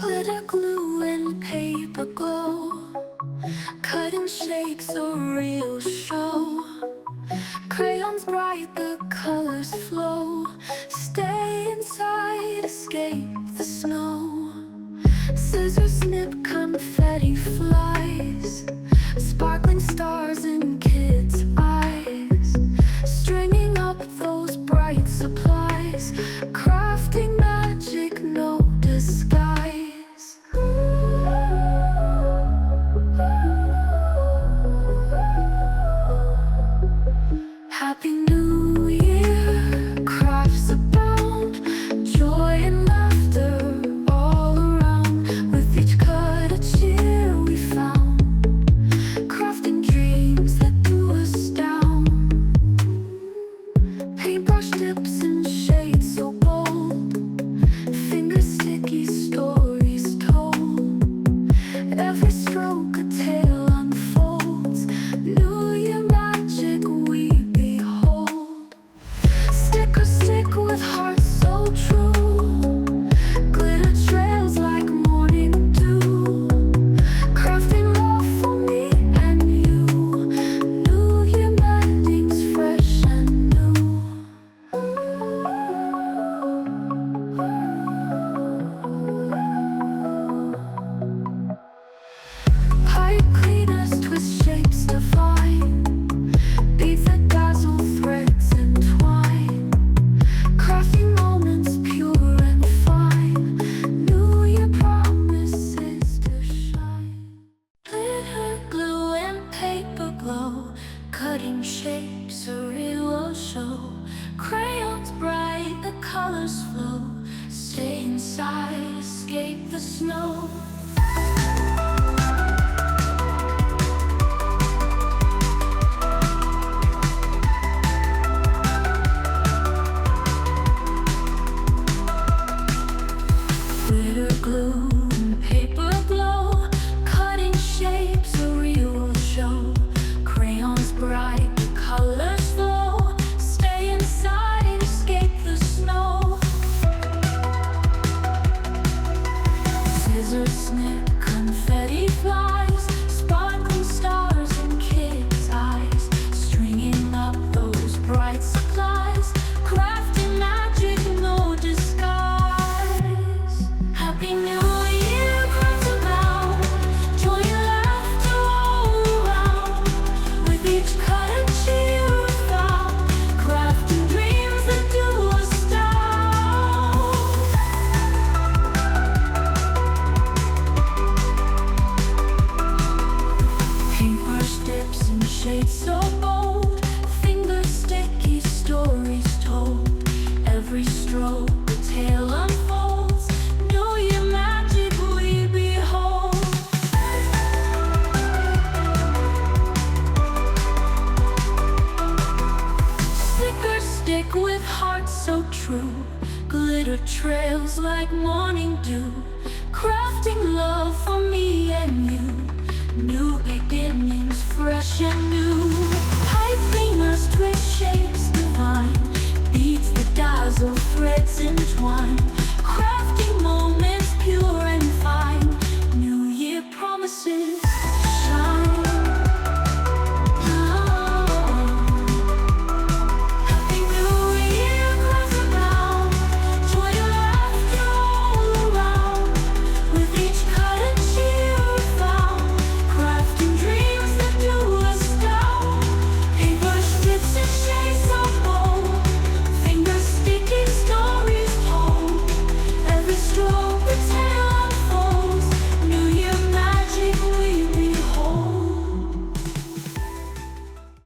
Glitter, glue, and paper glow, cutting shapes a real show. Crayons bright, the colors flow. Stay inside, escape the snow. Scissors snip, confetti flies. Sparkling stars in kids' eyes. Stringing up those bright supplies. Crafting magic, no disguise. Happy New Year, crafts abound. Joy and laughter all around. With each cut a cheer we found. Crafting dreams that do astound. Paintbrush dips in shades so bold. Finger sticky stories told. Every stroke a tale unfolds. New Year magic we behold. Stickers stick with hearts so true. Glitter trails like morning dew. Crafting love for me and you. New Year mendings fresh and new. Pipe cleaners twist shapes divine. Beads that dazzle, threads entwine. Crafting moments pure and fine. New Year promises to shine. Glitter, glue, and paper glow, cutting shapes a real show. Crayons bright, the colors flow. Stay inside, escape the snow. Glitter, glue, and paper glow, cutting shapes a real show. Crayons bright, the colors flow. Stay inside, escape the snow. Scissors snip, confetti flies. Sparkling stars in kids' eyes. Stringing up those bright supplies. Crafting magic, no disguise. Happy New Year, crafts abound. Joy and laughter all around. With each cut a cheer we found. Crafting dreams that do astound. Paintbrush dips in shades so bold. Finger sticky stories told. Every stroke a tale unfolds. New Year magic we behold. Stickers stick with hearts so true. Glitter trails like morning dew. Crafting love for me and you. New beginnings fresh and new. Pipe cleaners twist shapes divine. Beads that dazzle, threads entwine.